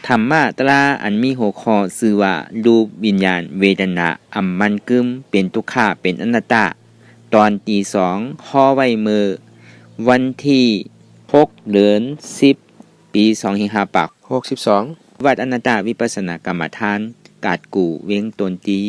ธรรมะตราอันมีหัวข้อชื่อว่ารูปวิญญาณเวทนาอัมมันกึมเป็นทุกขะเป็นอนัตตาตอนตีสองข้อไว้มือวันที่6เดือน10ปี2562วัดอนัตตาวิปัสสนากรรมฐานกาดกู่เวียงตนตี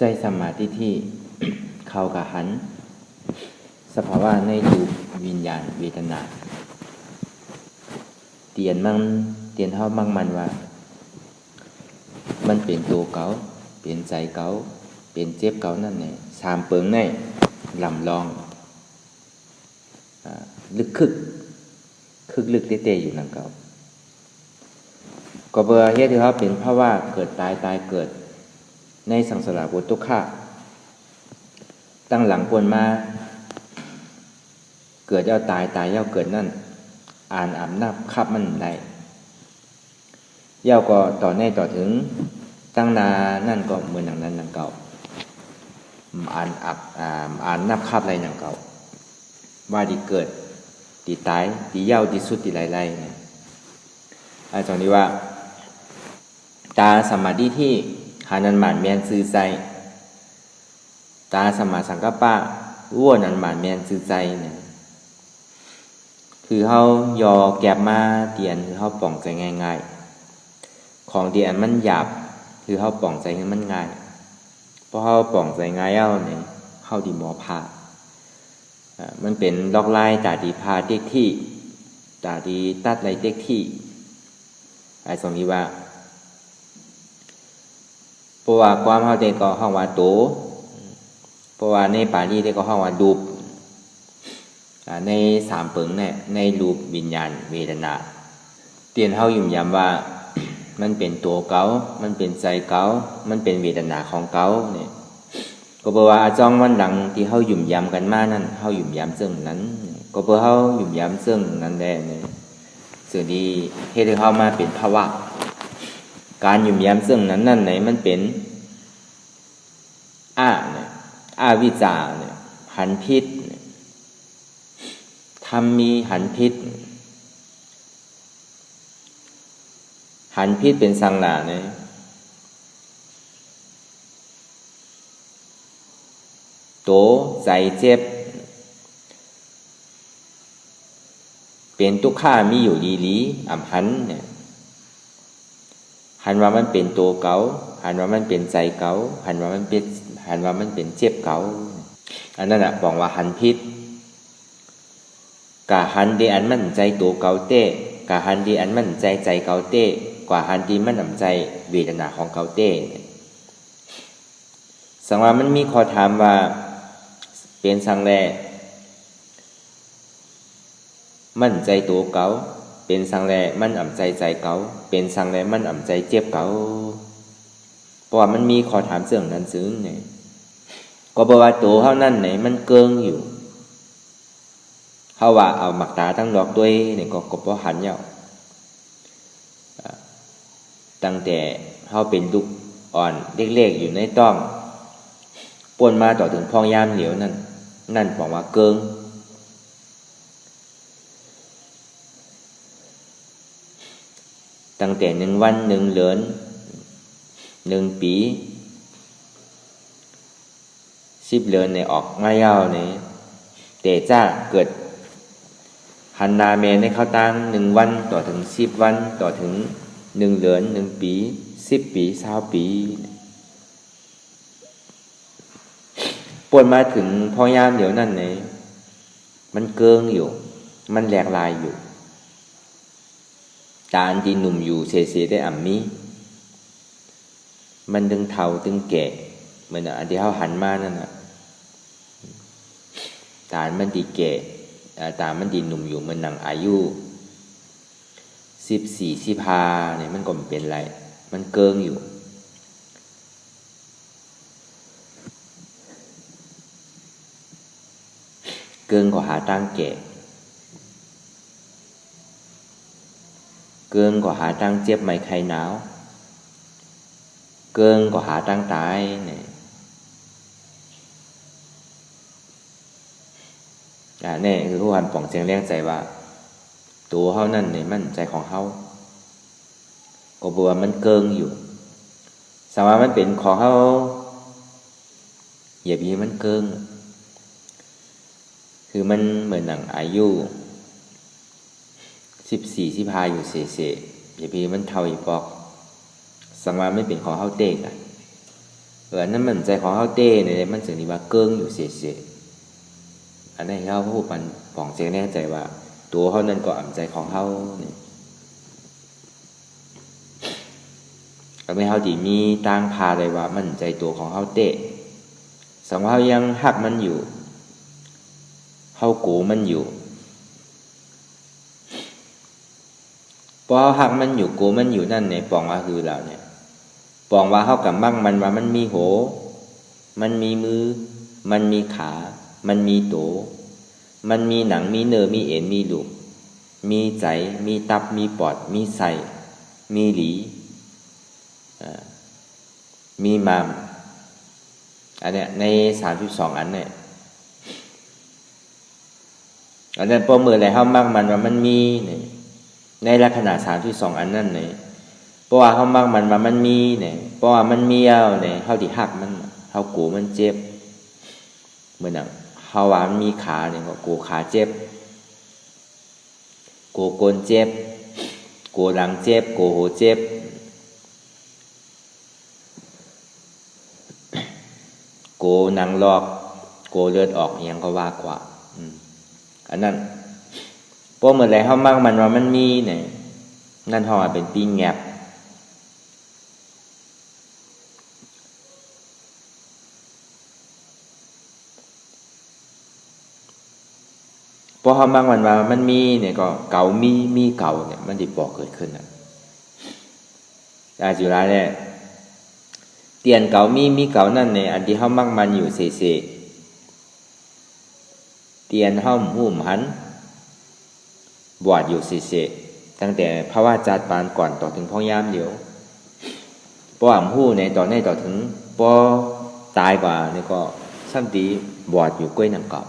ใจสมาธิที่ เข้ากับหันสภาวะในรูปวิญญาณเวทนาเตียนเฮามั่งมันว่ามันเป็นตัวเก่าเป็นใจเก่าเป็นเจ็บเก่านั่นแหละสามเปิงในลำลองลึกคึกลึกเตะอยู่นั่นเก่าก็เบอร์เฮ็ดให้เฮาเป็นภาวะเกิดตายเกิดในสังสารวัฏทุกขะตั้งหลังปวนมาเกิดเย้าตายเย้าเกิดนั่นอ่านอาบนับคับมันได้เย้าก็ต่อแน่ต่อถึงตั้งนานั่นก็เหมือนอย่างนั้นอย่างเก่าอ่านนับคับอะไรอย่างเก่าว่าดีเกิดดีตายดีเย้าดีสุดดีไรเนี่ยอาจารย์นี้ว่าตาสมาธิที่หานันหมานแมนซื่อใจตาสมาสังกัปปะวัวนันหมานแมนซื่อใจเนี่ยคือเฮายอแก็บมาเตียนคือเฮาป่องใจง่ายๆของเตียนมันหยาบคือเฮาป่องใจให้มันง่ายเพราะเฮาป่องใจง่ายเอาเนี่ยเฮาดีหมอพามันเป็นดอกลายตาดีพาเด็กที่ตาดีตัดไรเด็กที่ไอ้สองนี้ว่าเพราะว่าความเฮาได้ก็ห้องว่าโตเพราะว่าในปาลีได้ก็ห้องว่าดูปในสามเปิงเนี่ยในรูปวิญญาณเวทนาเตียนเฮายุ่มย้ำว่ามันเป็นตัวเก่ามันเป็นใจเก่ามันเป็นเวทนาของเก่าเนี่ยก็เพราะว่าจ้องวันหลังที่เฮายุ่มย้ำกันมานั้นเฮายุ่มย้ำซึ่งนั้นก็เพราะเฮายุ่มย้ำซึ่งนั้นแหละเนี่ยสิ่งที่เฮ็ดให้เฮามาเป็นภาวะการยุ่มย้ำซึ่งนั้นนั่นไหนมันเป็นอาวิจารเนี่ยหันพิษธรรมมีหันพิษเป็นสังหละเนี่ยโตใจเจ็บเป็นทุกข้ามีอยู่ดีๆอ่ำหันเนี่ยหันว่ามันเป็นตัวเก่าหันว่ามันเป็นใจเก่าหันว่ามันเป็นเจ็บเก่าอันนั้นบอกว่าหันพิษกะหันดีอันมันใจตัวเก่าเต้กะหันดีอันมันใจเก่าเต้กว่าหันดีมันใจเวทนาของเก่าเต้สังว่ามันมีข้อถามว่าเป็นสังแลมันใจตัวเก่าเป็นสังแลมันใจเก่าเป็นสังแลมันใจเจ็บเก่าเพราะว่ามันมีข้อถามเสื่องนั้นซึ้งเนี่ยก็บอกว่าตัวเฮานั่นไหนมันเกิงอยู่เฮาว่าเอาหมักตาทั้งดอกด้วยเนี่ยก็บ่หันเหี่ยวตั้งแต่เฮาเป็นลูกอ่อนเล็กๆอยู่ในต้องป่วนมาต่อถึงพองยามเหลียวนั่นบอกว่าเกิงตั้งแต่1 วัน 1 เดือน 1 ปี10 เดือนเนี่ยออกมายาวเนี่ยแต่จ้าเกิดหันนาเมในเข้าตั้ง1 วันต่อถึง10 วันต่อถึง1 เดือน 1 ปี10 ปี20 ปีป่วนมาถึงพอยามเดี๋ยวนั่นเนี่ยมันเกิงอยู่มันแหลกลายอยู่ตาอันที่หนุ่มอยู่เสียได้อ่ำมี มันดึงเฒ่าดึงแก่เหมือนอันที่เฮาหันมานั่นน่ะตามันดีแก่ตามันดีหนุ่มอยู่มันหนังอายุ14 15เนี่ยมันก็ไม่เป็นไรมันเกิงอยู่เกิงก็หาตั้งแก่เกิงก็หาตั้งเจ็บไม่ใครหนาวเกิงก็หาตั้งตายเนี่ยนี่คือผู้พันป่องเสียงเลี้ยงใจว่าตัวเฮานั่นเนี่ยมันใจของเฮาก็บอกว่ามันเกิงอยู่สามารถมันเป็นของเฮาอย่าบีมันเกิงคือมันเหมือนหนังอายุ14 15อยู่เสะอย่าบีมันเท่าอีปอกสามารถไม่เป็นของเฮาเต้กันนั่นมันใจของเฮาเต้เนี่ยมันถึงนี่ว่าเกิงอยู่เสะอันนี้เฮาผู้พันป่องเสียงเลี้ยงใจว่าตัวเฮานั่นก็อ่ำใจของเฮาเนี่ยก็ไม่เฮาดีมีตั้งพาเลยว่ามันใจตัวของเฮาเตะสังว่าเฮายังหักมันอยู่เฮาโกมันอยู่พอหักมันอยู่โกมันอยู่นั่นเนี่ยปองว่าคือเราเนี่ยปองว่าเฮากับมั่งมันว่ามันมีโหมันมีมือมันมีขามันมีโตมันมีหนังมีเนื้อมีเอ็นมีลูกมีใจมีตับมีปอดมีไส้มีหลีมีมามอันเนี้ยใน32อันเนี่ยอันนั้นพอเมื่อไรเฮามั่งมันว่ามันมีเนี่ยในลักษณะ32อันนั่นเนี่ยเพราะว่าเฮามั่งมันว่ามันมีเนี่ยเพราะว่ามันมีเอาเนี่ยเฮาที่หักมันเฮาโกมันเจ็บเหมือนน่ะเฮาว่ามันมีขาเนี่ยก็โกขาเจ็บโกโกนเจ็บโกหลังเจ็บโกโหเจ็บโกหนังลอกโกเลือดออกอย่างก็ว่ากว่าอันนั้นเพราะเมื่อไรเฮามั่งมันว่ามันมีเนี่ยนั่นเฮาว่าเป็นปีแงบพอเฮามั่งมันว่ามันมีเนี่ยก็เก่ามีเก่าเนี่ยมันสิบ่เกิดขึ้นน่ะจุฬาเนี่ยเตียนเก่ามีเก่านั่นเนี่ยอันที่เฮามั่งมันอยู่เสะเตียนเฮาหุ่มหันบวชอยู่เสะตั้งแต่ภาวะจัดปานก่อนต่อถึงพ่อยามเดียวป้อมหู้ในตอนนี้ต่อถึงป้อตายกว่านี่ก็ซ้ำดีบวชอยู่ก้วยหนังเก่า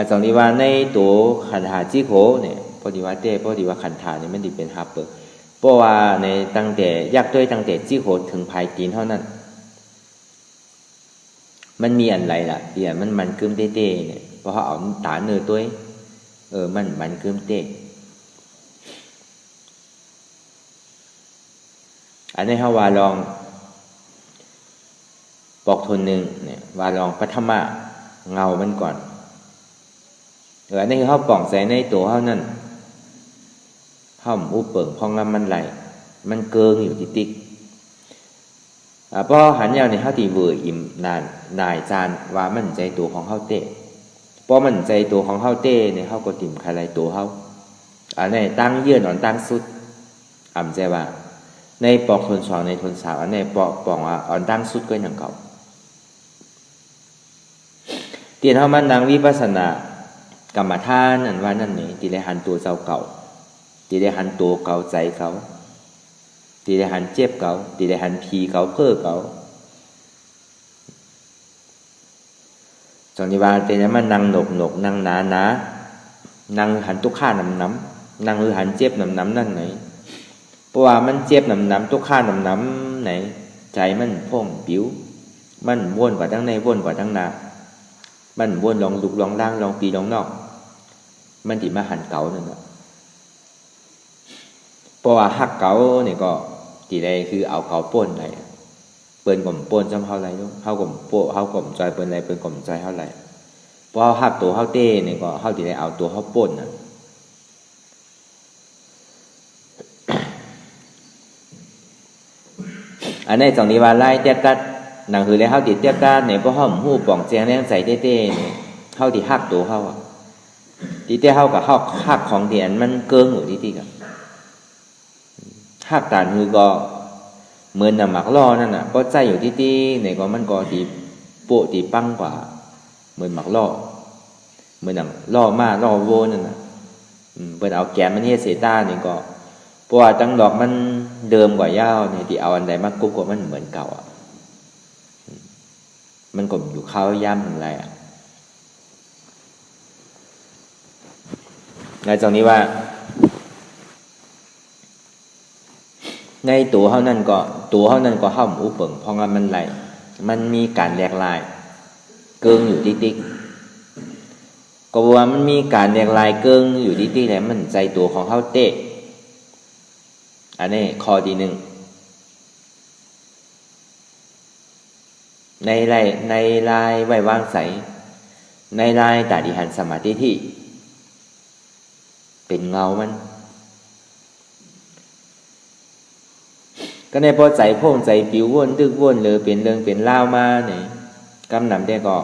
ตรงนี้ว่าในตัวขันธาจิโขเนี่ยพอดีว่าเต้พอดีว่าขันธาเนี่ยมันดิเป็นฮับเปอร์เพราะว่าในตั้งแต่ยักษ์ด้วยตั้งแต่จิโขถึงภายตีนเท่านั้นมันมีอันไรล่ะเดี๋ยวมันกึมเต้เนี่ยเพราะเขาเอาตาเนื้อตัวมันกึมเต้อันนี้เขาว่าลองบอกทนหนึ่งเนี่ยว่าลองปฐมะเงามันก่อนอันนี้เขาป่องใส่ในตัวเขานั่นเขาอุปเปิงพองงามมันไหลมันเกิงอยู่ติ๊กพอหันยาวในเขาตีเวอร์อิ่มนายจานว่ามันใจตัวของเขาเต้พอมันใจตัวของเขาเต้เนี่ยเขาก็ติ่มใครไรตัวเขาอันนี้ตั้งเยื่อนอนตั้งสุดใจว่าในปอกทนสองในทนสาวอันนี้ปองว่าอ่อนตั้งสุดก็อย่างเก่าเตียนเขามันนางวิปัสสนากรรมฐานอันว่านั่นนี่ตีได้หันตัวเจ้าเก่าตีได้หันตัวเก่าใจเขาตีได้หันเจ็บเก่าตีได้หันผีเก่าเพ้อเก่าจงนิวาเตียนมันนั่งหนกนั่งหนานั่งหันตุกข้าน้ำนั่งหรือหันเจ็บน้ำนั่นไหนเพราะว่ามันเจ็บน้ำตุกข้าน้ำไหนใจมันพ่งปิ้วมันวนกว่าทั้งในวนกว่าทั้งหนามันวนลองลุกลองล่างลองปีลองนอกมันที่มาหันเก่านั่นแหละเพราะว่าหักเก่าเนี่ยก็ที่ใดคือเอาเก่าป้นไรเปิ้นกลมป้นจำเท่าไรลูกเท่ากลมโป้เท่ากลมใจเปิ้นไรเปิ้นกลมใจเท่าไรเพราะหักตัวเท่าเต้เนี่ยก็เท่าที่ใดเอาตัวเท่าป้นน่ะ อันนี้ตรงนี้ว่าไล่เตี้ยตัดหนังคือแล้วเขาติดเตี้ยตัดเนี่ยเพราะเขาหูป่องแจงแรงใส่เต้เนี่ยเขาติหักตัวเขาติเตี้ยเขากับเขาหักของเดียนมันเกิงอยู่ที่กับหักตานคือก็เหมือนหมักล่อนั่นน่ะก็ใจอยู่ที่เนี่ยก็มันก็ตีโปะตีปังกว่าเหมือนหมักล่อเหมือนหนังล่อมาล่อโวนั่นน่ะเป็นเอาแกนมันเนี่ยเซต้านี่ก็เพราะว่าตั้งดอกมันเดิมกว่ายาวเนี่ยที่เอาอันใดมากกุ๊บก็มันเหมือนเก่าอ่ะมันก็อยู่ข้าวย่ำอะไรอ่ะในตรงนี้ว่าในตัวเขานั่นก็เข้าหมูเปิ่งเพราะงั้นมันไหลมันมีการแหลกลายเกิงอยู่ติ๊กก็ว่ามันมีการแหลกลายเกิงอยู่ติ๊กแล้วมันใจตัวของเขาเตะอันนี้ข้อที่หนึ่งในลายไว้วางใสในลายตาดิหันสมาธิที่เป็นเงามันก็ในพอใจพ่งใจปิววนตึกวนเลยเป็นเรื่องเป็นเล่ามาเนี่ยกำนำได้ก็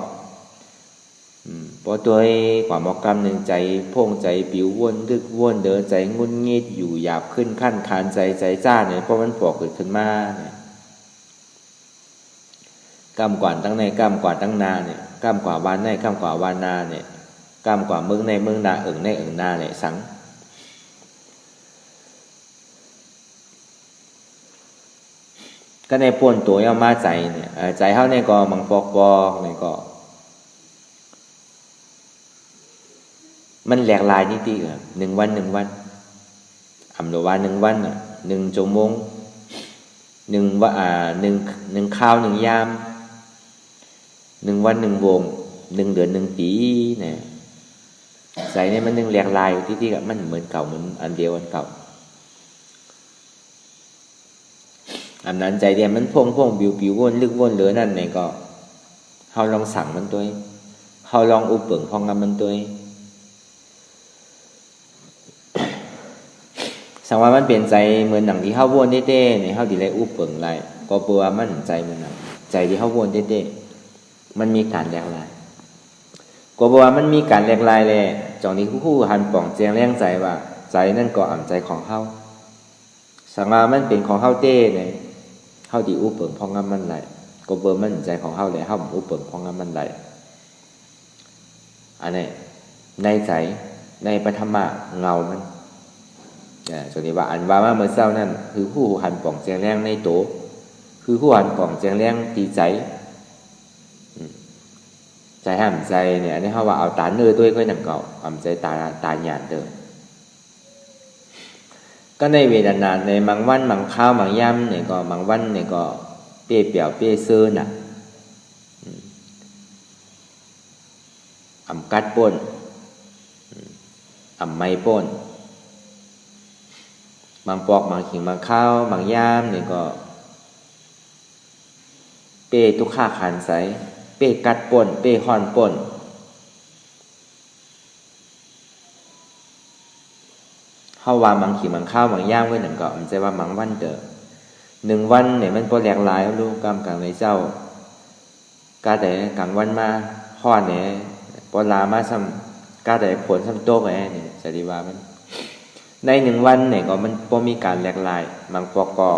พอตัวกว่าหมอกำหนึ่งใจพ่งใจปิววนตึกวนเดินใจงุนงิดอยู่หยาบขึ้นขั้นคานใจจ้าเนี่ยเพราะมันปอกเกิดขึ้นมาเนี่ยกำกว่าตั้งในกำกว่าตั้งนาเนี่ยกำกว่าวันในกำกว่าวันนาเนี่ยกำกว่าเมืองในเมืองนาในนาเนี่ยสังก็ในป่วนตัวย่อมาใจเนี่ยใจเขาเนี่ยก็มังปอกเนี่ยก็มันแหลกลายนิดๆหนึ่งวันอำนวยว่า1 วัน1 ชั่วโมง1ข้าว1 ยาม1 วัน 1 วง1 เดือน 1 ปีเนี่ยใจเนี่ยมันแหลกลายที่กับมันเหมือนเก่าเหมือนอันเดียวอันเก่าอันนั้นใจเดียมันพ่งบิววนลึกวนเหลือนั่นเนี่ยก็เขาลองสั่งมันตัวเขาลองอุปเปิงพองงำมันตัวสังว่ามันเปลี่ยนใจเหมือนหนังที่เขาวนเต้ๆเนี่ยเขาดีเลยอุปเปิงไรก็เปลือมันใจเหมือนหนังใจที่เขาวนเต้ๆมันมีการแหลกลายก็เปลือมันมีการแหลกลายเลยจองนี้คู่หันป่องแจงแรงใจว่าใจนั่นก็อ่ำใจของเขาสังว่ามันเป็นของเขาเต้เนี่ยเฮาที่อุปเปิงพองงำมันไหลก็เบิ่มันใจของเฮาเลยเฮาอุปเปิงพองงำมันไหลอันนี้ในใจในปฐมะเงามันส่วนนี้ว่าอันว่ามาเมื่อเช้านั่นคือผู้หันป่องแจงแรงในโตคือผู้หันป่องแจงแรงตีใจใจห้ามใจเนี่ยอันนี้เฮาว่าเอาตาเนื้อด้วยก็นำเก่าอ่ำใจตาหยาดเด้อก็ในเวลานานในบางวันบางข้าวบางย่ำเนี่ยก็บางวันเนี่ยก็เปี้ยเปี่ยวเปี้ยซื้อน่ะอ่ำกัดป่นอ่ำไม้ป่นบางปอกบางขิงบางข้าวบางย่ำเนี่ยก็เปี้ยทุกข้าขันใสเปี้ยกัดป่นเปี้ยห่อนป่นเข้าว่าบางขีบางข้าวบางย่างไว้หนึ่งก็มันจะว่าบางวันเด้อ1 วันเนี่ยมันก็แหลกหลายลูกกำกลางในเจ้ากาแต่กลางวันมาห่อเนี่ยพอลามาซ้ำกาแต่ผลซ้ำโต๊ะไงเนี่ยจะดีว่ามันใน1 วันเนี่ยก็มันพอมีการแหลกหลายบางปอกก็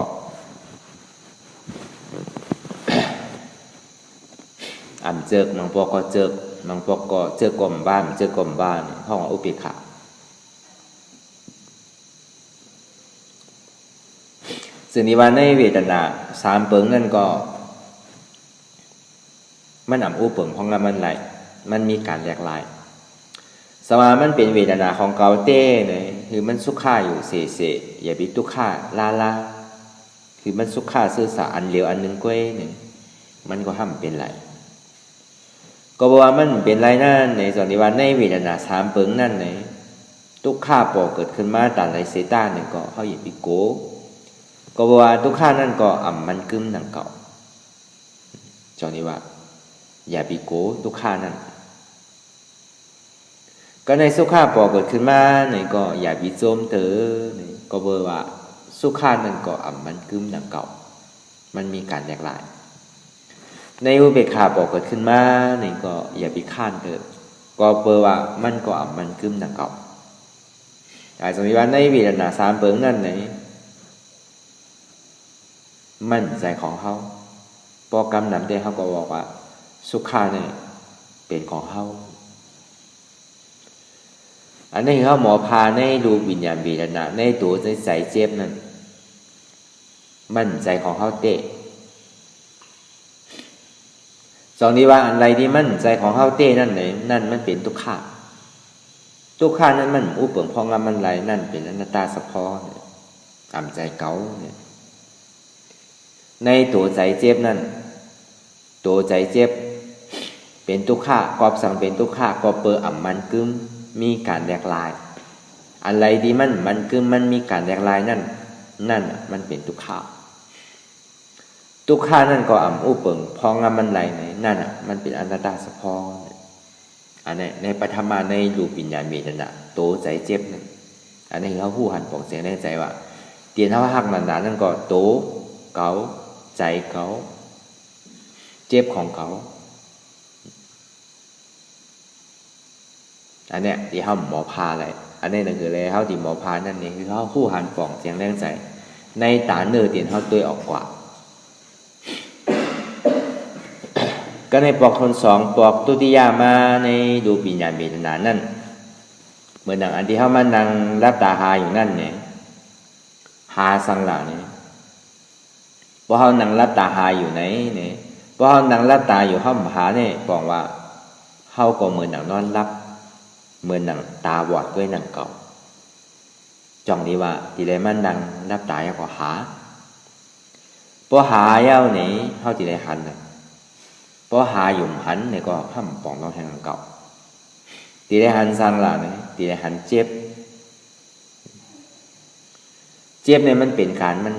อ่ำเจิกบางปอกก็เจิกบางปอกก็เจิกกลมบ้านเจิกกลมบ้านห้องอุปิขะซึ่งนิวานในเวทนา3 เปิงนั่นก็มันอ่ำอุปเปิงของมันไหลมันมีการแหลกลายสมามันเป็นเวทนาของเกาเต้เนี่ยคือมันสุขาอยู่เสอย่าบิทุกขาลาคือมันสุขาซื่อสาอันเหลียวอันนึงก้วยเนี่ยมันก็ห้ามเป็นไรก็บอกว่ามันเป็นไรนั่นในส่วนนิวานในเวทนา3 เปิงนั่นเนี่ยทุกขาปอเกิดขึ้นมาแต่ไรเซต้าเนี่ยก็เขาอย่าบิโกก็ว่าทุกข้านั่นก็อ่ำมันกึมหนังเก่าจอนี้ว่าอย่าปีโกทุกข้านั่นก็ในสุขาปอเกิดขึ้นมาเนี่ยก็อย่าปีโจมเถอเนี่ยก็ว่าสุขานั่นก็อ่ำมันกึมหนังเก่า มันมีการแยกลายในอุเบกขาบอกเกิดขึ้นมานี่ก็อย่าไปข้านเกิดก็เปอว่ามันก็มันกึมดังเก่าแต่สมมติว่าในเวทนาสามเปิงนั่นไหนมั่นใจของเขาโปรแกรมนำได้เขาก็บอกว่าสุขาเนี่ยเป็นของเขาอันนี้เขาหมอพาในรูปวิญญาณเวทนาในตัวใจเจ็บนั่นมั่นใจของเขาเตะสองนี้ว่าอะไรที่มั่นใจของเขาเต้นั่นไหนนั่นมันเป็นทุกข์ทุกข์นั้นมันอุปเปิงพองงามมันไหลนั่นเป็นอนัตตาสะพอเนี่ยตามใจเก่าเนี่ยในตัวใจเจ็บนั่นตัวใจเจ็บเป็นทุกข์กอบสั่งเป็นทุกข์ก็เปิดมันกึมมีการแยกลายอะไรที่มันกึมมันมีการแยกลายนั่นมันเป็นทุกข์ทุกข์นั่นก็อุปเปิงพองงามมันไหลไหนนั่นมันเป็นอนัตตาสะพออันนี้ในปฐมาในรูปวิญญาณเวทนาโตใจเจ็บนั่นอันนี้เขาผู้หันปองเสียงในใจว่าเตียนเท่าหักมันนั่นก็โตเก๋าใจเก๋าเจ็บของเขาอันเนี้ยที่เขาหมอพาอะไรอันนี้นั่นคืออะไรเขาที่หมอพานั่นเองคือเขาผู้หันปองเสียงแรงใจในตาเนื้อเตียนเขาตัวออกกว่าก็ในปอกคนสองปอกตุติยามาในดูปิญญาเวทนานั่นเหมือนอย่างอันที่เขามานั่งรับตาหาอยู่นั่นเนี่ยหาสังหลังเนี่ยพอเขานั่งรับตาหาอยู่ไหนเนี่ยพอเขานั่งรับตาอยู่เขาหาเนี่ยบอกว่าเขาก็เหมือนหนังนอนรับเหมือนหนังตาบอดด้วยหนังเก่าจ่องนี้ว่าที่ได้มันนั่งรับตาก็หาพอหาเย้าเนี่ยเขาที่ได้หันเลยพอหาหยุ่มหันเนี่ยก็ห้ามปองเราแทงเก่าตีได้หันสร้างหล่ะเนี่ยตีได้หันเจ็บเนี่ยมันเป็นการมัน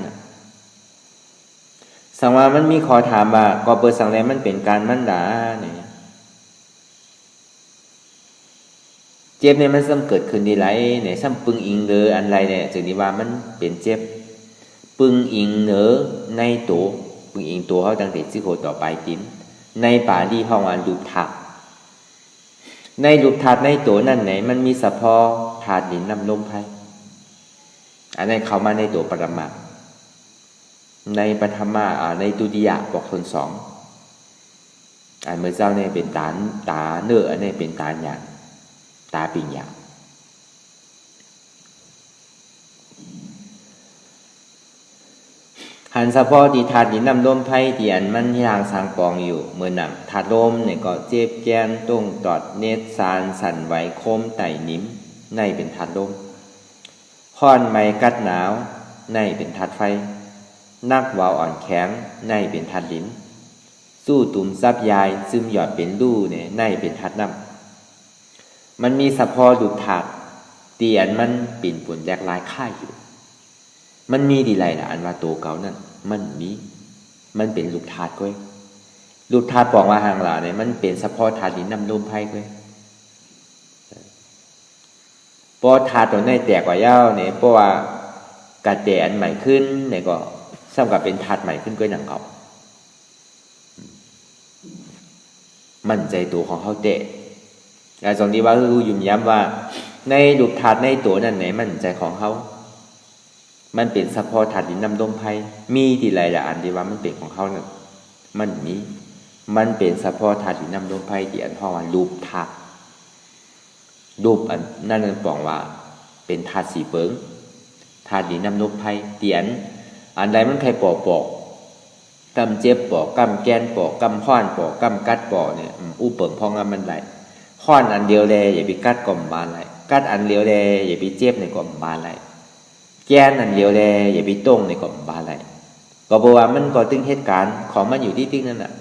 สังว่ามันมีขอถามว่าก็เปิดสังแล้วมันเป็นการมันด่าเนี่ยเจ็บเนี่ยมันซ้ำเกิดขึ้นดีไรเนี่ยซ้ำปึงอิงเนออันไรเนี่ยจึงนี้ว่ามันเป็นเจ็บปึงอิงเนอในตัวปึงอิงตัวเขาตั้งแต่ซิโคต่อไปติ้นในป่าดีห้องอันรูปถาดในรูปถาดในตัวนั่นไหนมันมีสะพอถาดดินน้ำลมไพ่อันนั้นเข้ามาในตัวปรมาในปฐมาในตุติยะบอกคนสองอันเมื่อเจ้าเนี่ยเป็นตาเนื้ออันนี้เป็นตาหยาตาปิญญาหันสะพอที่ถาดดินน้ำลมไพ่ที่อันมันยางสางปองอยู่เมื่อหนังถาดลมเนี่ยก็เจ็บแกนต้งตอดเนตรสารสั่นไหวโคมไต่นิ้มในเป็นถาดลมค้อนไม้กัดหนาวในเป็นถาดไฟนักวาวอ่อนแข็งในเป็นถาดลิ้นสู้ตุ่มซับยายซึมหยอดเป็นลู่เนี่ยในเป็นถาดน้ำมันมีสะพอดูถาดเตียนมันปิ่นปุ่นแยกลายค่ายอยู่มันมีดีไรล่ะอันว่าตัวเก่านั่นมันเป็นลูกถาดก้อยลูกถาดบอกว่าหางหลาเนี่ยมันเป็นสะพอถาดดินน้ำลมไพ่ก้อยพอถาดตัวนี้แตกกว่าเย้าเนี่ยเพราะว่ากระแตอันใหม่ขึ้นเนี่ยก็ซ้ำกับเป็นถาดใหม่ขึ้นก้อยหนังเก่ามั่นใจตัวของเขาเตะแต่ตรงนี้ว่ารู้ยุ่มย้ำว่าในลูกถาดในตัวนั่นไหนมั่นใจของเขามันเป็นสะพอถาดดินน้ำลมไพ่มีที่ไรละอันที่ว่ามันเป็นของเขาเนี่ยมันเป็นสะพอถาดดินน้ำลมไพ่ที่อันพ่อว่ารูปถาดรูปอันนั่นบอกว่าเป็นถาดสีเปิงถาดดินน้ำลมไพ่เตียนอันใดมันใครปอกกำเจ็บปอกกำแกนปอกกำค้อนปอกกำกัดปอกเนี่ยอุเปิงพองงามมันไหลค้อนอันเดียวเลยอย่าไปกัดก่อมบานไหลกัดอันเดียวเลยอย่าไปเจ็บในก่อมบานไหลแกนอันเดียวเลยอย่าไปต้งในก่อมบานไหลก็บอกว่ามันก็ตึงเหตุการณ์ของมันอยู่ที่ติ๊กนั่นน่ะ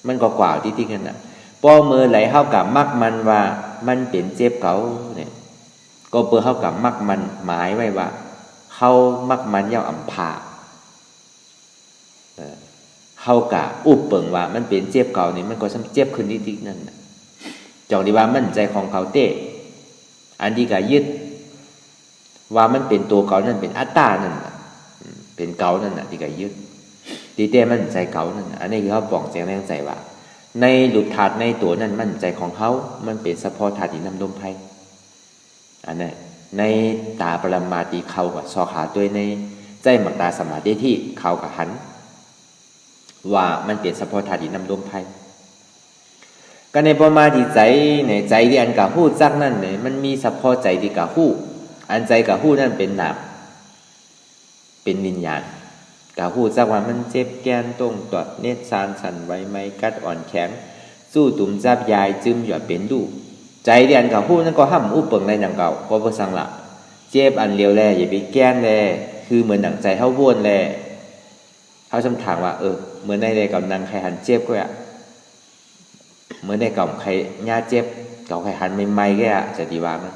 มันก็กว่าที่ติ๊กนั่นน่ะป้อมือไหลเข้ากับมักมันว่ามันเป็นเจ็บเก่าเนี่ยก็เปิดเข้ากับมักมันหมายไว้ว่าเข้ามักมันเย้าอ่ำผาเข้ากับอุบเปิงว่ามันเป็นเจ็บเก่านี่มันก็ซ้ำเจ็บขึ้นที่ติ๊กนั่นจองดีว่ามั่นใจของเขาเต้อันที่ก็ยึดว่ามันเป็นตัวเก่านั่นเป็นอัตตานั่นเป็นเก่านั่นน่ะที่ก็ยึด ตีเต้มั่นใจเก่านั่นอันนี้คือเขาบอกแจ้งแรงใจว่าในรูปธาตุในตัวนั้นมั่นใจของเขามันเป็นเฉพาะธาตุที่นำลมไพ่อันนี้ในตาปรมาตีเขากับซอขาตัวในใจหมักตาสมาธิที่เขากับหันว่ามันเป็นเฉพาะธาตุที่นำลมไพ่ก็ในประมาณที่ใจในใจที่อันกับหู้จักนั่นเนี่ยมันมีเฉพาะใจที่กับหู้อันใจกับหู้นั่นเป็นนามเป็นวิญญาณกับหู้จักว่ามันเจ็บแกนตรงตอดเนตรซานสั่นไหวไม้กัดอ่อนแข็งสู้ตุ่มจับยายจึมหยอดเป็นดูใจที่อันกับหู้นั่นก็ห้ามอุปเปิงในหนังเก่าก็เพื่อสังละเจ็บอันเลียวแลอย่าไปแกนแลคือเหมือนหนังใจเขาวนแลเขาชำถามว่าเหมือนในใดกับนางใครหันเจ็บก็อะเหมือนในกับใครญาเจ็บกับใครหันไม่ก็อะจะดีว่ามัน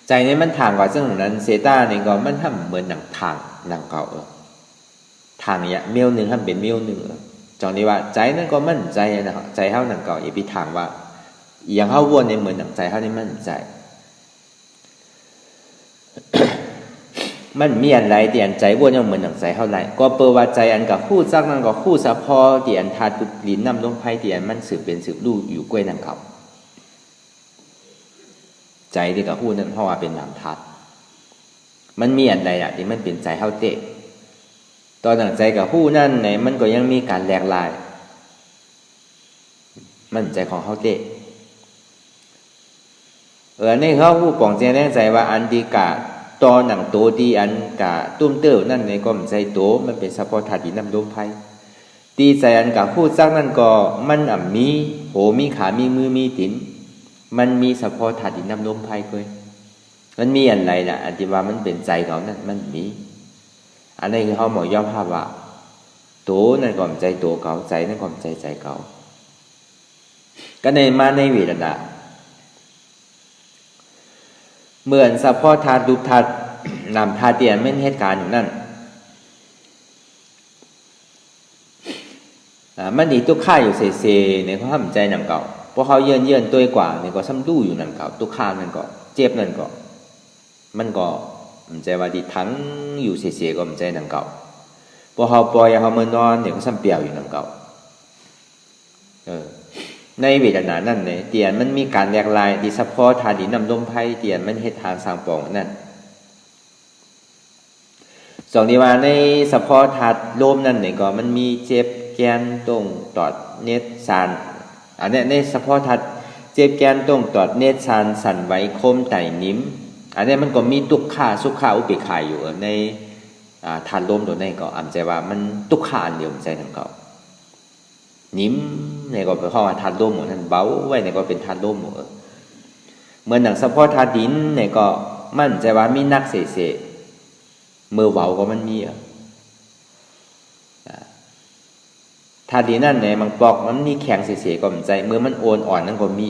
ใจนี้มันทางกว่าซึ่งนั้นเซต้าเนี่ยก็มันทำเหมือนหนังทางหนังเก่าทางเนี่ยเมียวหนึ่งทำเป็นเมียวหนึ่งจองนี้ว่าใจนั้นก็มั่นใจนะใจเขาหนังเก่าอย่าไปทางว่าอย่างเขาวนในเหมือนหนังใจเขาในมั่นใจมันมีอันไรที่อันใจวนยังเหมือนหนังใจเท่าไรก็เปิดว่าใจอันกับคู่จักนั่นก็คู่สะพอที่อันทาตุลินนำลงไพ่ที่อันมันสืบเป็นสืบลู่อยู่กล้วยหนังเก่าใจที่กับคู่นั้นเพราะว่าเป็นนามธาตุมันมีอันใดที่มันเป็นใจเท่าเตะตอนหนังใจกับคู่นั่นไหนมันก็ยังมีการแหลกลายมันใจของเท่าเตะในเขาผู้ปองแจ้งแน่ใจว่าอันดีกาตอนหนังโตดีอันกะตุ้มเต้านั่นในก็มันใจโตมันเป็นเฉพาะธาตุที่นำลมไพ่ตีใจอันกับคู่จักนั่นก็มันมีโหมีขามีมือมีตีนมันมีเฉพาะธาตุที่นำลมไพ่เลยมันมีอันไรล่ะอันที่ว่ามันเป็นใจเขานั่นมันมีอันนี้คือเขาหมอยอมภาพว่าโตนั่นก็มันใจโตเขาใจนั่นก็มันใจเขาก็ในมาในเวทนาเหมือนเฉพาะธาตุรูปธาตุนามธาตุเตียนไม่เหตุการณ์อย่างนั้นมันดีตุกข้าอยู่เซเนี่ยเขาทำใจหนังเก่าเพราะเขาเยื่อนตัวกว่าเนี่ยก็ซ้ำดูอยู่หนังเก่าตุกข้านั่นก็เจ็บนั่นก็มันก็มันใจว่าดีทั้งอยู่เซก็มันใจหนังเก่าพอเขาปล่อยเขาเมื่อนอนเนี่ยก็ซ้ำเปียวอยู่หนังเก่าในเวทนานั่นเนี่ยเตียนมันมีการแยกลายที่เฉพาะธาตุนำลมไพ่เตียนมันเหตุทางสร้างปองนั่นสองที่ว่าในเฉพาะธาตุลมนั่นเนี่ยก็มันมีเจ็บแกนตรงตอดเนตรซานอันนี้ในเฉพาะธาตุเจ็บแกนตรงตอดเนตรซานสั่นไหวคมไต่นิ้มอันนี้มันก็มีทุกขาสุขาอุเบกขาอยู่ในธาตุลมตัวนี้ก็อ่านใจว่ามันทุกขาอันเดียวใจทั้งเก่านิ้มในก็เป็นข้อว่าธาตุลมหมดนั่นเบาไว้ในก็เป็นธาตุลมหมดเหมือนหนังเฉพาะธาตุดินในก็มั่นใจว่ามีนักเสเมื่อเบาก็มันมีธาตุดินนั่นในมันปอกมันมีแข็งเสก็มั่นใจเมื่อมันโอนอ่อนนั่นก็มี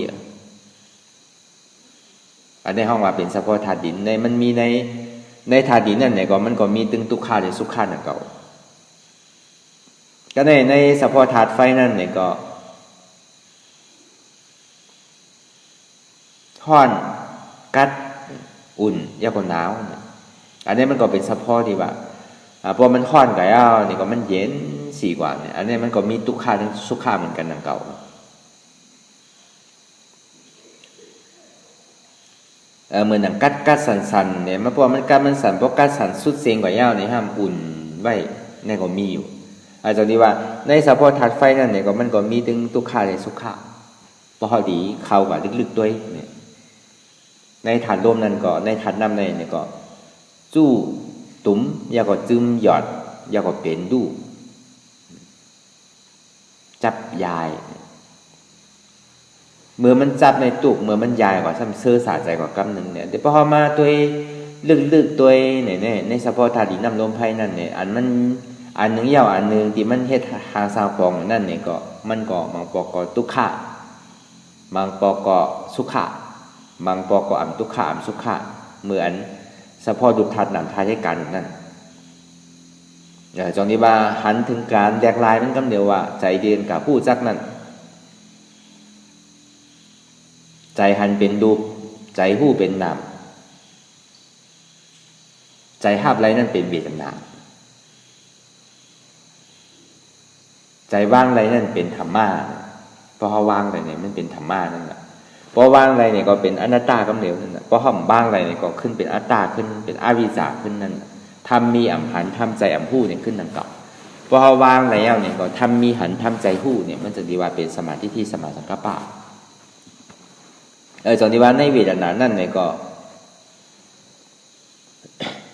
อันในห้องว่าเป็นเฉพาะธาตุดินในมันมีในธาตุดินนั่นในก็มันก็มีตึงทุกขาหรือสุขานั่นเก่าก็ในเฉพาะธาตุไฟนั่นเนี่ยก็ร้อนกัดอุ่นยากกว่าหนาวอันนี้มันก็เป็นเฉพาะที่ว่าพอมันร้อนกับนี่ก็มันเย็นสีกว่าเนี่ยอันนี้มันก็มีทุกขาทั้งสุขาเหมือนกันดังเก่าเหมือนหนังกัดสันเนี่ยมันพอมันกัดมันสันเพราะกัดสันสุดเสียงกว่าเนี่ยห้ามอุ่นไว้นี่ก็มีอยู่อาจารย์ดีว่าในเฉพาะธาตุไฟนั่นเนี่ยก็มันก็มีถึงทุกขาและสุขาพอดีเข้ากับลึกๆด้วยเนี่ยในธาตุลมนั่นก็ในธาตุน้ำในเนี่ยก็จู้ตุ้มยาก็จึมหยอดยาก็เป็นดูจับยายเมื่อมันจับในตุกเมื่อมันยายกว่าซ้ำเสื้อสาใจกว่ากำหนึ่งเนี่ยแต่พอมาตัวลึกๆตัวเนี่ยในเฉพาะธาตุน้ำลมไฟนั่นเนี่ยอันหนึ่งยาวอันหนึ่งที่มันเฮ็ดทางสร้างปองนั่นเนี่ยก็มันก็มังปอกทุกขะมังปอกสุขะมังปอกอัมทุกขะอัมสุขะเหมือนเฉพาะดุจธาตุนำทายให้การนั่นจงนี้ว่าหันถึงการแยกลายมันกำเดียวว่าใจเดียนกับผู้จักนั่นใจหันเป็นรูปใจผู้เป็นนามใจภาพไรนั่นเป็นเวทนา ใจว่างไรนั่นเป็นธรรมะเพราะเขาว่างไรเนี่ยมันเป็นธรรมะนั่นแหละเพราะว่างไรเนี่ยก็เป็นอนัตตากำเนิดนั่นแหละเพราะเขาว่างไรเนี่ยก็ขึ้นเป็นอัตตาขึ้นเป็นอวิชชาขึ้นนั่นทำมีอัมพันธ์ทำใจอัมพูเนี่ยขึ้นดังเก่าเพราะเขาว่างแล้วเนี่ยก็ทำมีหันทำใจหู้เนี่ยมันจะดีว่าเป็นสมาธิที่สมาสังกัปปะจนที่ว่าในเวทนานั่นเนี่ยก็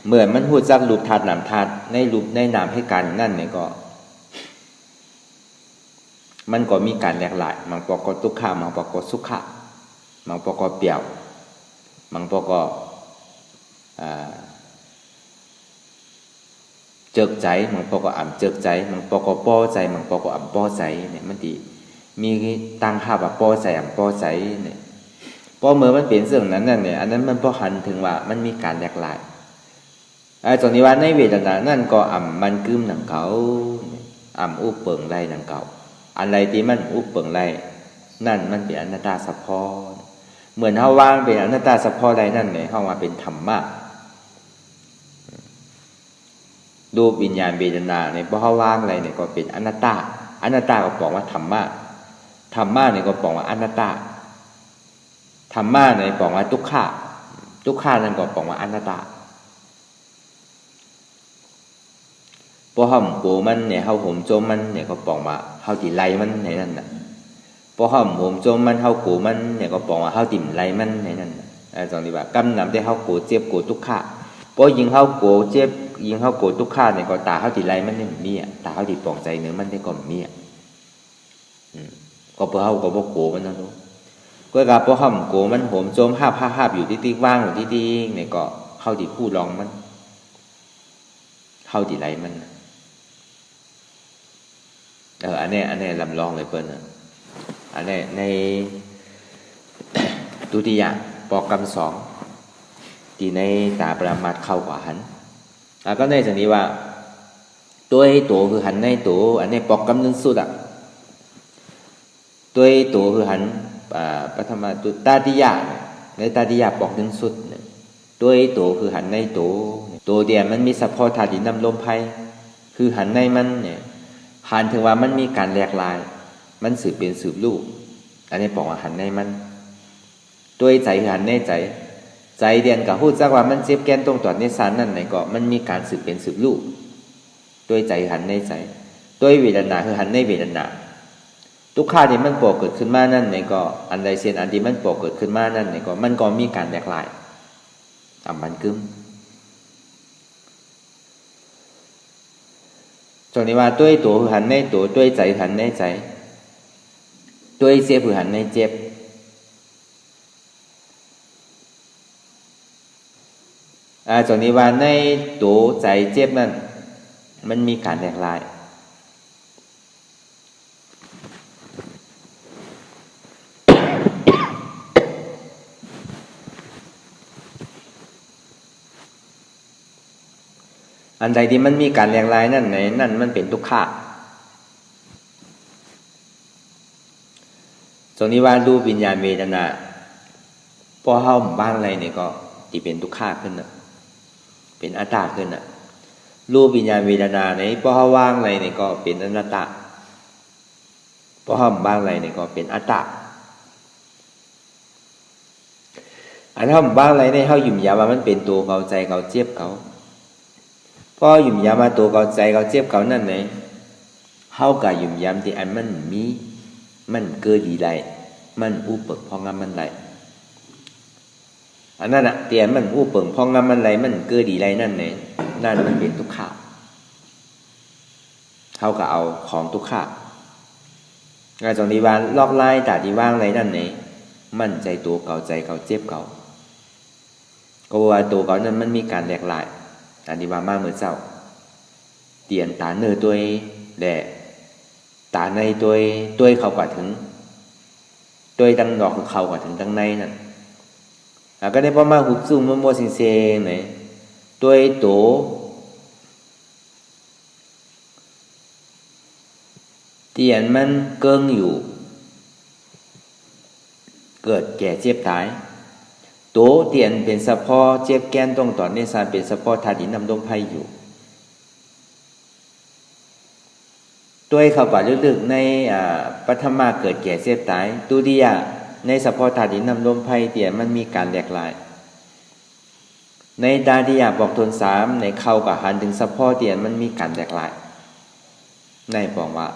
เหมือนมันพูดจากรูปธาตุนามธาตุในรูปในนามให้กันนั่นเนี่ยก็มันก็มีการแหลกหลายบางปอกก็ทุกขะบางปอกก็สุขะบางปอกก็เปรี่ยวบางปอกก็เจิกใจบางปอกก็อ่ำเจิกใจบางปอกก็ป้อใจบางปอกก็อ่ำป้อใจเนี่ยมันดีมีตั้งค่าว่าป้อใจอ่ำป้อใจเนี่ยพอเมื่อมันเป็นเรื่องนั้นนั่นเนี่ยอันนั้นมันพอหันถึงว่ามันมีการแหลกหลายตรงนี้ว่าในเวทนานั่นก็อ่ำมันกึมหนังเก่าอ่ำอุปเปิงไรหนังเก่าอะไรที่มันอุปเปิงไรนั่นมันเป็นอนัตตาสัพพอเหมือนเฮาว่างเป็นอนัตตาสัพพอไรนั่นเนี่ยเฮาว่าเป็นธรรมะรูปวิญญาณเวทนาเนี่ยพอเฮาว่างไรเนี่ยก็เป็นอนัตตาอนัตตาก็บอกว่าธรรมะธรรมะเนี่ยก็บอกว่าอนัตตาธรรมะเนี่ยบอกว่าทุกขะทุกขะนั่นก็บอกว่าอนัตตาพอเฮาโกมันเนี่ยเฮาห่มโจมมันเนี่ยก็บอกว่าเฮาติไล่มันในนั่นน่ะพอเฮาห่มโจมมันเฮาโกมันเนี่ยก็บอกว่าเฮาติ่มไล่มันในนั่นน่ะตรงนี้ว่ากำนำได้เฮาโกเจ็บโกทุกขะพอยิงเฮาโกเจ็บยิงเฮาโกทุกขะเนี่ยก็ตาเฮาติไล่มันเนี่ยมีอ่ะตาเฮาติปองใจเนื้อมันได้ก็มีอ่ะก็เพราะเฮาก็บ่โกมันนั่นเนาะก็กะพอเฮาโกมันห่มโจมหาบอยู่ติ๊กๆว่างอยู่ติ๊กๆเนี่ยก็เฮาติพูดลองมันเฮาติไล่มันอันนี้ลำลองเลยเปิ้ลอันนี้ในตุติยะปอกกรรมที่ในตาปรามาสเข้ากว่าหันก็ในจากนี้ว่าตัวคือหันในตัวอันนี้ปอกกรรมนึงสุดตัวคือหันปฐมตุตาติยะในตาติยะปอกนึงสุดตัวคือหันในตัวเดียวมันมีสัพพะธาตุนำลมไพ่คือหันในมันเนี่ยหันถึงว่ามันมีการแหลกลายมันสืบเป็นสืบลูกอันนี้บอกว่าหันในมันตัวใจหันในใจเดียนกับพูดจักว่ามันเจ็บแก้นตรงตอดในสารนั่นไหนก็มันมีการสืบเป็นสืบลูกตัวใจหันในใจตัวเวทนาคือหันในเวทนาทุกข้าที่มันปกเกิดขึ้นมานั่นไหนก็อันใดเสียนอันที่มันปกเกิดขึ้นมานั่นไหนก็มันก็มีการแหลกลายมันกึมตรงนี้ว่าตัวคือหันในตัวใจหันในใจตัวเจ็บคือหันในเจ็บตรงนี้ว่าในตัวใจเจ็บนั่นมันมีการแหลกลายอันใดที่มันมีการแหลกลายนั่นไหนนั่นมันเป็นทุกขะตรงนี้ว่ารูปวิญญาณเวทนาพอเฮาบ้างอะไรเนี่ยก็ที่เป็นทุกขะขึ้นน่ะเป็นอัตตาขึ้นน่ะรูปวิญญาณเวทนาในพอเฮาว่างอะไรเนี่ยก็เป็นอนัตตาพอเฮาบ้างอะไรเนี่ยก็เป็นอัตตาอันเฮาบ้างอะไรเนี่ยเฮาหยุ่มยาว่ามันเป็นตัวเขาใจเขาเจ็บเขาพอหยุ่มยามาตัวเขาใจเขาเจ็บเขานั่นไหนเฮากับหยุ่มยามที่อันมันมีมันเกิดดีไรมันอุปเปิกพองมันไรอันนั้นเตียนมันอุปเปิกพองมันไรมันเกิดดีไรนั่นไหนนั่นมันเป็นทุกข์เฮาก็เอาของทุกข์งานจงนิวานลอกไล่ตาที่ว่างไรนั่นไหนมันใจตัวเก่าใจเขาเจ็บเขาก็ว่าตัวเขานั้นมันมีการแหลกหลายอันนี้ว่ามากเหมือนเจ้าเตียนตาเนื้อตัวแดดตาในตัวเขากว่าถึงตัวดังดอกคือเขากว่าถึงดังในนั่นก็ได้พอมาหุบซุ่มมัวๆเซ็งๆไหนตัวเตียนมันเกิงอยู่เกิดแก่เจ็บตายโตเตียนเป็นสะพอเจ็บแก้นตรงตอนในสารเป็นสะพอธาตุนำลมไพ่อยู่ ด้วยเข้าไปลึกๆในปัทมาเกิดแก่เจ็บตายตุติยะในเฉพาะธาตุดินน้ำลมไฟเตี่ยมันมีการแหลกหลายในตาที่อยากบอกทนสามในเข้ากับหันถึงเฉพาะเตี่ยมันมีการแหลกหลายในบอกว่า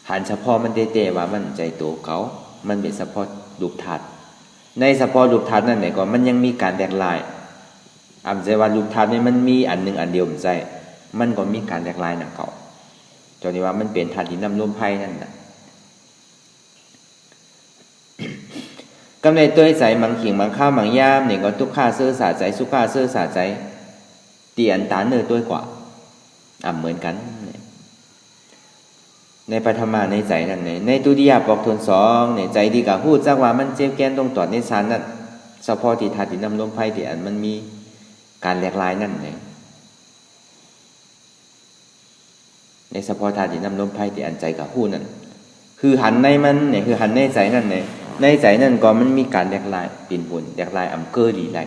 หันเฉพาะมันเตะว่ามันใจตัวเขามันเป็นเฉพาะรูปธาตุในเฉพาะรูปธาตุนั่นไหนก่อนมันยังมีการแหลกหลายใจว่ารูปธาตุนี่มันมีอันหนึ่งอันเดียวใจมันก็มีการแหลกหลายนะเขาจนที่ว่ามันเป็นธาตุดินน้ำลมไฟนั่นนะกำเนิดตัวใจมังขิงมังข้าวมังยามเนี่ยก็ทุกข้าเสื้อสาใจสุข้าเสื้อสาใจเตียนตาเนื้อตัวกว่าเหมือนกันในปฐมาในใจนั่นในตุติยปอกทนสองในใจดีกับพูดจักว่ามันเจ็บแกนตรงตอดในสารนั่นเฉพาะที่ธาตุดินน้ำลมไฟที่อันมันมีการแหลกลายนั่นในเฉพาะธาตุดินน้ำลมไฟที่อันใจกับพูดนั่นคือหันในมันเนี่ยคือหันในใจนั่นในใจนั่นก็มันมีการแหลกลายปิ่นบุญแหลกลายเกิดดีไร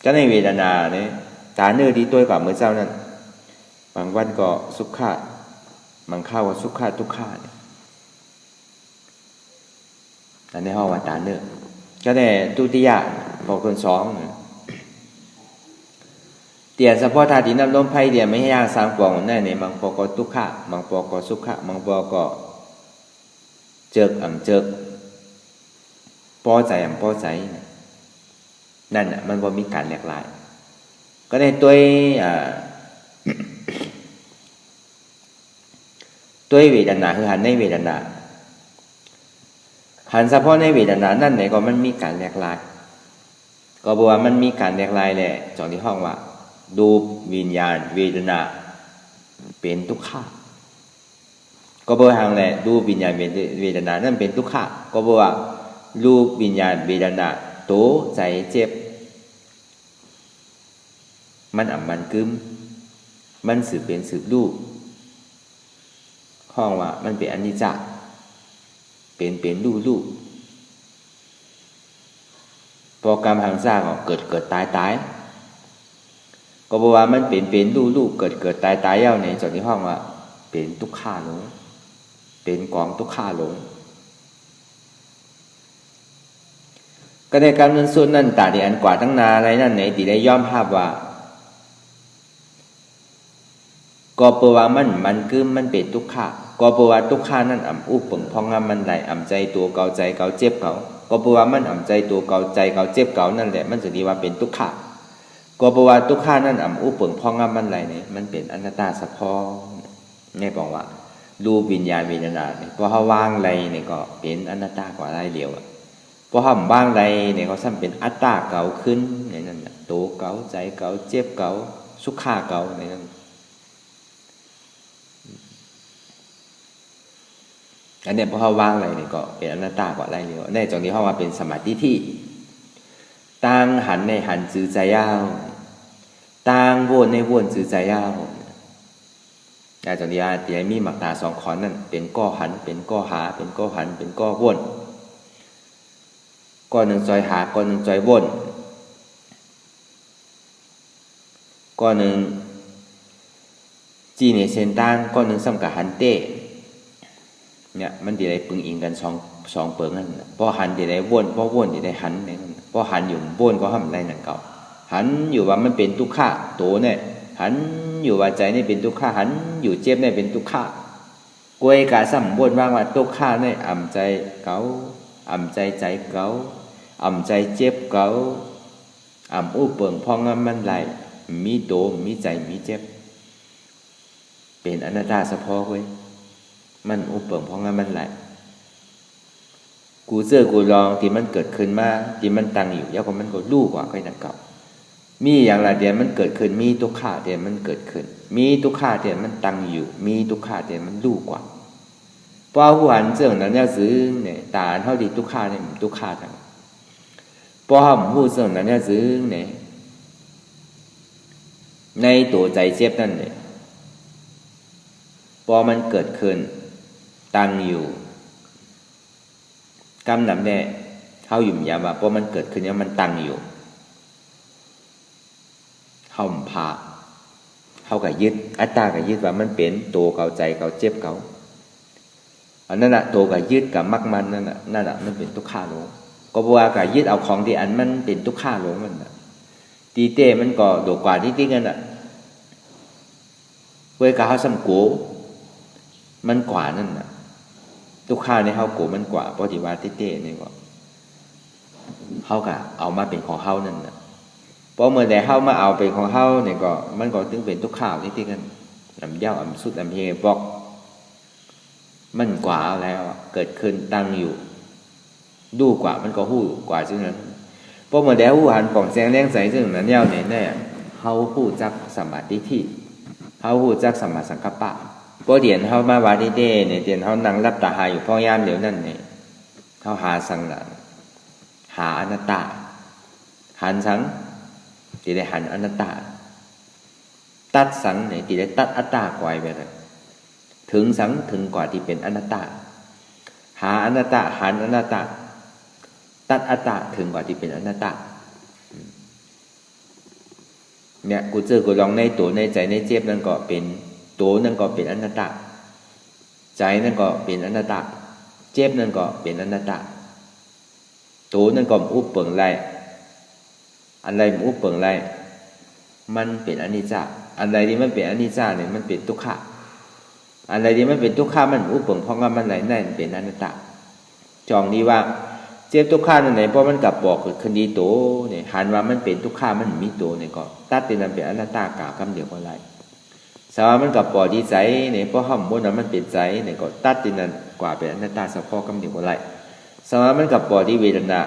ก็ในเวทนาเนี่ยตาเนื้อดีตัวกว่าเมื่อเจ้านั่นบางวันก็สุขะบางข้าวก็สุขะทุกข้าเนี่ยอันนี้ห้องว่าตาเนื้อก็ในตุติยะบอกคนสองเตียนเฉพาะธาตุดินน้ำลมไฟเดียไม่ให้ยากสามปองนั่นเนี่ยบางปอก็ทุกข้าบางปอก็สุขะบางปอก็เจิกเจิกพอใจพอใจนั่นน่ะมันบ่มีการแหลกหลายก็ในตัวเวทนาคือหันในเวทนาหันเฉพาะในเวทนานั่นไหนก็มันมีการแหลกหลายก็บอกว่ามันมีการแหลกหลายแหละจองที่ห้องว่าดูวิญญาณเวทนาเป็นทุกข์ก็บอกทางแหละดูวิญญาณเวทนานั่นเป็นทุกข์ก็บอกว่ารูปวิญญาณเวทนาโตใจเจ็บมันมันกึมมันสืบเป็นสืบรูปห้องว่ามันเป็นอนิจจ์เป็นรูปพอกรรมหังซาก็เกิดตายก็บอกว่ามันเป็นรูปเกิดตายเย้าในจอดที่ห้องว่าเป็นทุกขาหลงเป็นกองทุกขาหลงก็ในการนั้นส่วนนั้นตาที่อันกว่าตั้งนาอะไรนั่นไหนที่ได้ย่อมภาพว่าก็เปว่ามันคือมันเป็นทุกขะก็เปว่าทุกขานั่นอุปงพองมันไหลใจตัวเก่าใจเก่าเจ็บเก่าก็เปว่ามันใจตัวเก่าใจเก่าเจ็บเก่านั่นแหละมันจะดีว่าเป็นทุกขะก็เปว่าทุกขานั่นอุปงพองมันไหลเนี่ยมันเป็นอนัตตาเฉพาะแม่บอกว่ารูปวิญญาณเวทนาเนี่ยพอเขาว่างไรเนี่ยก็เป็นอนัตตากว่าไรเดียวพอเขาว่างไรเนี่ยเขาซ้ำเป็นอัตตาเก่าขึ้นเนี่ยนั่นตัวเก่าใจเก่าเจ็บเก่าสุขาเก่าเนี่ยนั่นอันนี้พอเขาว่างอะไรเนี่ยก็เป็นอนัตตากว่าไรเดียวในตรงนี้เขาว่าเป็นสมาธิที่ตั้งหันในหันจือใจยาวตั้งวนในวนจือใจยาวแต่ตรงนี้ที่มีหมักตาสองขอนนั่นเป็นก้อหันเป็นก้อหาเป็นก้อหันเป็นก้อวนก้อหนึ่งจอยหาก้อหนึ่งจอยวนก้อหนึ่งจีเนเซนต้านก้อหนึ่งซ้ำกับหันเต้เนี่ยมันดีได้ปึงอิงกันสองเปิงนั่นพอหันดีได้วนพอวนดีได้หันเนี่ยพอหันอยู่วนก็ทำได้นั่นเก่าหันอยู่ว่ามันเป็นทุกข์โตเนี่ยหันอยู่ว่าใจนี่เป็นทุกข์หันอยู่เจ็บเนี่ยเป็นทุกข์กวยกาซ้ำวนว่างว่าทุกข์เนี่ยใจเก่าใจเก่าใจเจ็บเก่าอุปเปิงพองมันไหลมีโตมีใจมีเจ็บเป็นอนัตตาเฉพาะเว้ยมันอุปเปิงเพราะงั้นมันไหลกูเสื้อกูลองที่มันเกิดขึ้นมาที่มันตั้งอยู่แล้วก็มันก็รู้กว่าใครนั่นเก่ามีอย่างไรเดียวมันเกิดขึ้นมีทุกขาเดียวมันเกิดขึ้นมีทุกขาเดียวมันตั้งอยู่มีทุกขาเดียวมันรู้กว่าเพราะหัวหันเสื่อนั้นเนี่ยซื้อเนี่ยตาเท่าดีทุกขาเนี่ยทุกขาทั้งเพราะหูเสื่อนั้นเนี่ยซื้อเนี่ยในตัวใจเจ็บนั่นเนี่ยพอมันเกิดขึ้นตั้งอยู่กำนำแน่เข้าหยุ่มยาว่าพอมันเกิดขึ้นแล้วมันตั้งอยู่ าพาเฮาก็ยึดอัตตาก็ยึดว่ามันเป็นตัวเก่าใจเก่าเจ็บเก่าอันนั้นน่ะตัวก็ยึดกับมักมันนั่นน่ะมันเป็นทุกขาหลงก็บ่ว่าก็ยึดเอาของที่อันมันเป็นทุกขาหลงมันน่ะตีเต้มันก็โดกว่าที่กันน่ะเว้ยก็เฮาซ้ำโกมันกว่านั่นน่ะทุกขาในเฮาโกมันกว่าเพราะที่ว่าเต้ๆนี่ก็เฮาก็เอามาเป็นของเฮานั่นน่ะเพราะเมื่อใดเฮามาเอาเป็นของเฮาเนี่ยก็มันก็ถึงเป็นทุกขาที่กันลำยาวอำสุดอำเฮบอกมันกว่าแล้วเกิดขึ้นตั้งอยู่ดูกว่ามันก็ฮู้กว่าซึ่งนั้นเพราะเมื่อใดฮู้หันป่องแสงแรงใสซึ่งนั้นแนวนี่แน่เฮาฮู้จักสัมมาทิฏฐิเฮาฮู้จักสัมมาสังกัปปะบ่เดียนเฮามาว่าเด้ๆเนี่ยเดียนเฮานั่งรับตาหาอยู่พอยามเดี๋ยวนั้นนี่เฮาหาสังนั้นหาอนัตตาหันสังที่ได้หันอนัตตาตัดสังเนี่ยที่ได้ตัดอัตตากว่าไปเลยถึงสังถึงกว่าที่เป็นอนัตตาหาอนัตตาหันอนัตตาตัดอัตตาถึงกว่าที่เป็นอนัตตาเนี่ยกูเจอกูลองในตัวในใจในเจ็บนั่นก็เป็นตัวนั่นก็เป็นอนัตตาใจนั่นก็เป็นอนัตตาเจ็บนั่นก็เป็นอนัตตาตัวนั่นก็อุปเปิงไรอะไรอุปเปิงไรมันเป็นอนิจจาอะไรที่มันเป็นอนิจจาเนี่ยมันเป็นทุกขะอะไรที่มันเป็นทุกขะมันอุปเปิงเพราะว่ามันไหลนั่นเป็นอนัตตาจองนี้ว่าเจ็บทุกขะนั่นไหนเพราะมันกลับบอกคดีโตเนี่ยหันว่ามันเป็นทุกขะมันมีโตเนี่ยก็ตัดเป็นนั้นเป็นอนัตตากล่าวคำเดียวก็ไรสาวมันกับปอดีใจเนี่ยเพราะห้ามบนนั้นมันเป็นใจเนี่ยก็ตัดเป็นนั้นกว่าเป็นอนัตตาเฉพาะคำเดียวก็ไรสาวมันกับปอดีเวทนา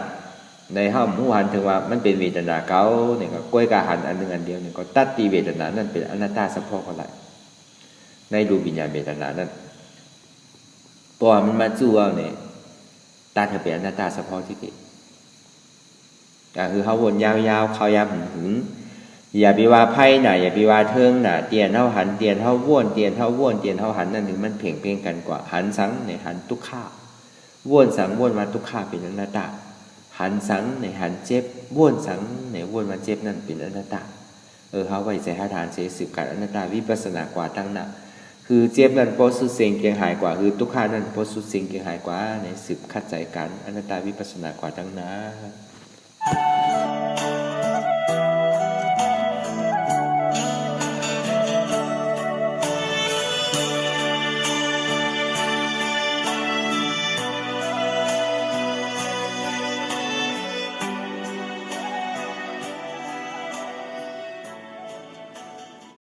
ในห้ามหูหันถึงว่ามันเป็นเวทนาเก่าเนี่ยก็กล้วยกาหันอันหนึ่งอันเดียวเนี่ยก็ตัดตีเวทนานั่นเป็นอนัตตาเฉพาะก็ไรในรูปวิญญาณเวทนานั้นเพราะมันมาจู่เอาเนี่ยตัดให้เป็นอนัตตาเฉพาะที่เกิดก็คือเขาวนยาวๆเขายาวหึงอย่าไปว่าไพ่น่ะอย่าไปว่าเทิงน่ะเตียนเท่าหันเตียนเท่าว่นเตียนเท่าว่นเตียนเท่าหันนั่นถึงมันเพ่งเพ่งกันกว่าหันสังในหันทุกข้าว่นสังว่นมาทุกข้าเป็นอนัตตาหันสังในหันเจ็บว่นสังในว่นมาเจ็บนั่นเป็นอนัตตาเขาไว้ใจให้ทานเสสืบการอนัตตาวิปัสสนากว่าตั้งหนักคือเจ็บนั่นพอสุดเสียงเกียงหายกว่าคือทุกข้านั่นพอสุดเสียงเกียงหายกว่าในสืบคัดใจกันอนัตตาวิปัสสนากว่าตั้งหนัก